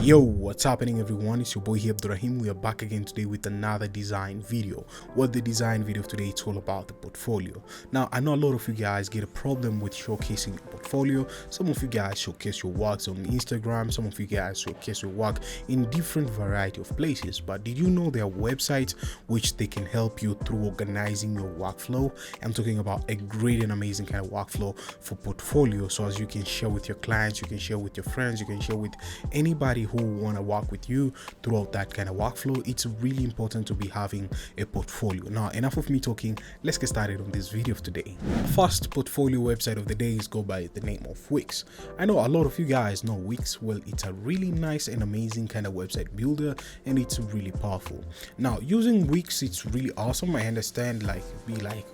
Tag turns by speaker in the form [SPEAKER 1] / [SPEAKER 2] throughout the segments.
[SPEAKER 1] Yo, what's happening everyone? It's your boy here, Abdurrahim. We are back again today with another design video. What the design video of today, it's all about the portfolio. Now, I know a lot of you guys get a problem with showcasing your portfolio. Some of you guys showcase your works on Instagram. Some of you guys showcase your work in different variety of places. But did you know there are websites which they can help you through organizing your workflow? I'm talking about a great and amazing kind of workflow for portfolio. So as you can share with your clients, you can share with your friends, you can share with anybody who want to work with you throughout that kind of workflow. It's really important to be having a portfolio. Now, enough of me talking, let's get started on this video of today. First portfolio website of the day is go by the name of Wix. I know a lot of you guys know Wix. Well, it's a really nice and amazing kind of website builder, and it's really powerful. Now, using Wix, it's really awesome. I understand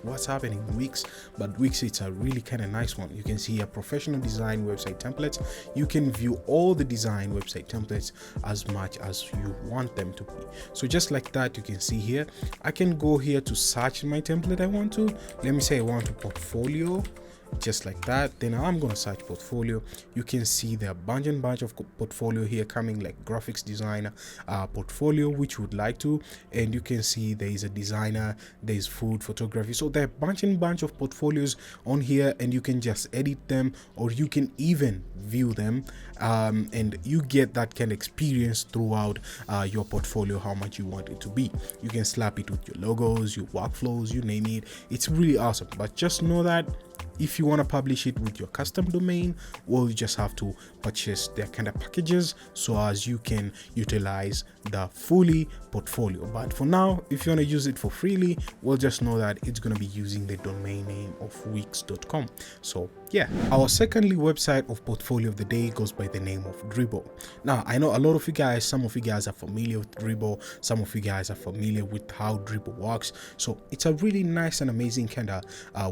[SPEAKER 1] what's happening in Wix, but Wix, it's a really kind of nice one. You can see a professional design website templates. You can view all the design website templates as much as you want them to be. So just like that, you can see here, I can go here to search my template I want to. Let me say I want a portfolio, just like that. Then I'm going to search portfolio. You can see there are bunch of portfolio here coming, like graphics designer portfolio, which you would like to, and you can see there is a designer, there's food photography. So there are bunch of portfolios on here, and you can just edit them, or you can even view them, and you get that kind of experience throughout your portfolio, how much you want it to be. You can slap it with your logos, your workflows, you name it. It's really awesome. But just know that if you want to publish it with your custom domain, well, you just have to purchase their kind of packages so as you can utilize the fully portfolio. But for now, if you want to use it for freely, well, just know that it's going to be using the domain name of wix.com. So yeah, our secondly website of portfolio of the day goes by the name of Dribble. Now, I know a lot of you guys, some of you guys are familiar with Dribble, some of you guys are familiar with how Dribble works. So it's a really nice and amazing kind of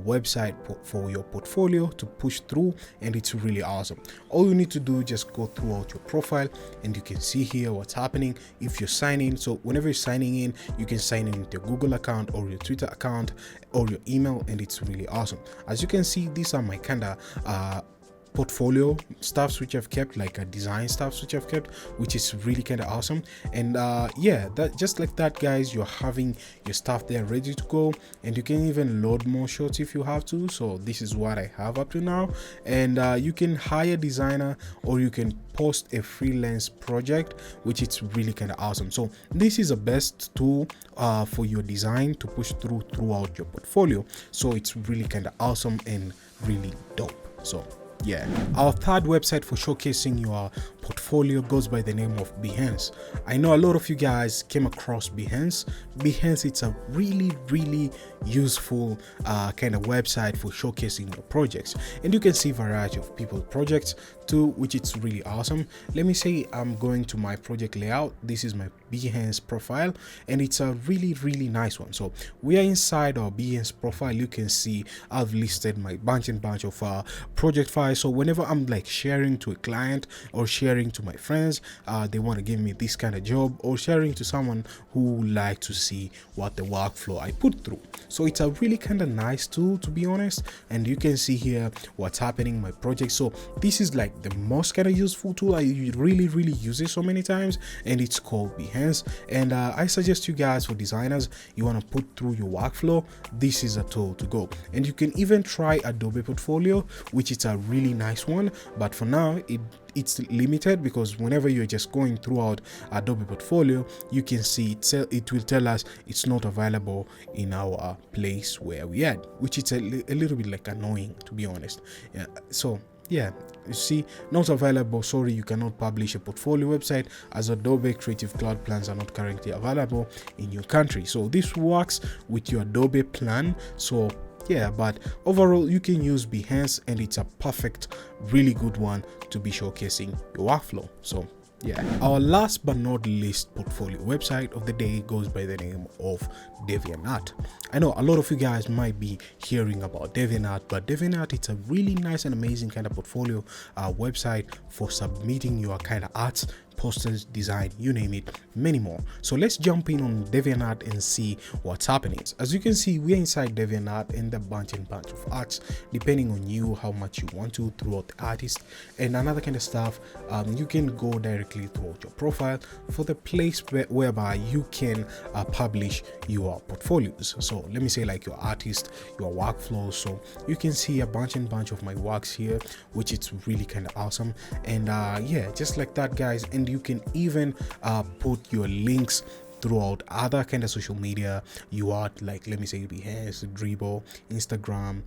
[SPEAKER 1] website for your portfolio to push through, and it's really awesome. All you need to do is just go throughout your profile, and you can see here what's happening if you're signing. So whenever you're signing in, you can sign in with your Google account or your Twitter account or your email, and it's really awesome. As you can see, these are my kind of portfolio stuffs which I've kept, like a design stuffs which I've kept, which is really kind of awesome. And yeah, that just like that, guys, you're having your stuff there ready to go, and you can even load more shots if you have to. So this is what I have up to now, and you can hire a designer, or you can post a freelance project, which it's really kind of awesome. So this is the best tool for your design to push throughout your portfolio. So it's really kind of awesome and really dope. So yeah, our third website for showcasing your portfolio goes by the name of Behance. I know a lot of you guys came across Behance. Behance, it's a really useful kind of website for showcasing your projects, and you can see variety of people projects too, which it's really awesome. Let me say I'm going to my project layout. This is my Behance profile, and it's a really nice one. So we are inside our Behance profile. You can see I've listed my bunch of project files. So whenever I'm like sharing to a client or sharing to my friends, they want to give me this kind of job, or sharing to someone who like to see what the workflow I put through. So it's a really kind of nice tool, to be honest, and you can see here what's happening in my project. So this is like the most kind of useful tool. I really use it so many times, and it's called Behance. And I suggest you guys, for designers, you want to put through your workflow, this is a tool to go. And you can even try Adobe Portfolio, which is a really nice one, but for now it's limited, because whenever you're just going throughout Adobe Portfolio, you can see it will tell us it's not available in our place where we at, which is a little bit like annoying, to be honest. Yeah, so yeah, you see, not available, sorry, you cannot publish a portfolio website as Adobe Creative Cloud plans are not currently available in your country. So this works with your Adobe plan. So yeah, but overall you can use Behance, and it's a perfect, really good one to be showcasing your workflow. So yeah, our last but not least portfolio website of the day goes by the name of Deviantart. I know a lot of you guys might be hearing about Deviantart, but Deviantart, it's a really nice and amazing kind of portfolio website for submitting your kind of arts posters, design, you name it, many more. So let's jump in on Deviantart and see what's happening. As you can see, we're inside Deviantart and a bunch of arts, depending on you how much you want to throughout the artist and another kind of stuff. You can go directly throughout your profile for the place whereby you can publish your portfolios. So let me say like your artist, your workflow. So you can see a bunch of my works here, which it's really kind of awesome. And yeah, just like that, guys. And you can even put your links throughout other kind of social media you are, like let me say Behance, Dribble, Instagram,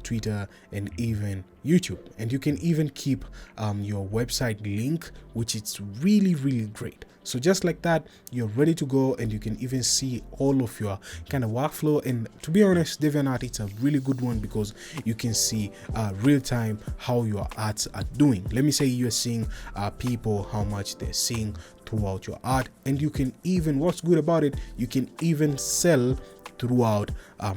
[SPEAKER 1] Twitter, and even YouTube. And you can even keep your website link, which is really great. So just like that, you're ready to go, and you can even see all of your kind of workflow. And to be honest, Deviantart, it's a really good one because you can see real time how your ads are doing. Let me say you're seeing people, how much they're seeing throughout your art, and you can even, what's good about it, you can even sell throughout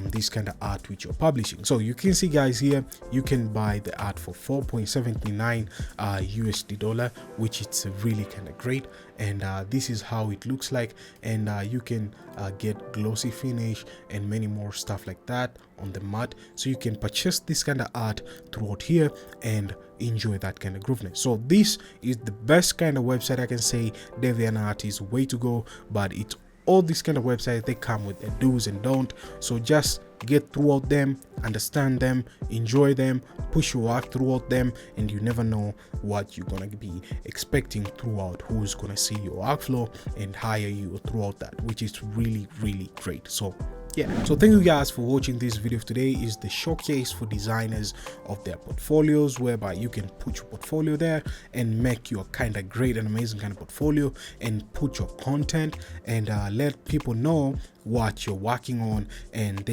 [SPEAKER 1] this kind of art which you're publishing. So you can see, guys, here you can buy the art for 4.79 USD dollar, which it's really kind of great. And this is how it looks like, and you can get glossy finish and many more stuff like that on the mat. So you can purchase this kind of art throughout here and enjoy that kind of grooveness. So this is the best kind of website I can say. Deviantart is way to go, but it's all these kind of websites, they come with their do's and don't. So just get throughout them, understand them, enjoy them, push your work throughout them, and you never know what you're gonna be expecting throughout, who's gonna see your workflow and hire you throughout that, which is really great. So yeah, so thank you guys for watching this video. Today is the showcase for designers of their portfolios, whereby you can put your portfolio there and make your kind of great and amazing kind of portfolio and put your content and let people know what you're working on, and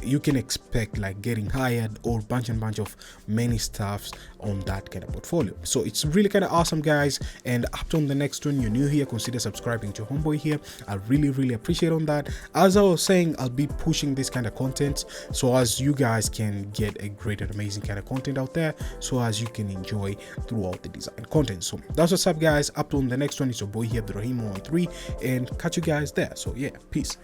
[SPEAKER 1] you can expect like getting hired or bunch of many stuffs on that kind of portfolio. So it's really kind of awesome, guys. And up to on the next one, you're new here, consider subscribing to homeboy here. I really appreciate on that. As I was saying, I'll be pushing this kind of content so as you guys can get a great and amazing kind of content out there, so as you can enjoy throughout the design content. So that's what's up, guys. Up to on the next one, it's your boy here, Abdurrahim 113, and catch you guys there. So yeah, peace.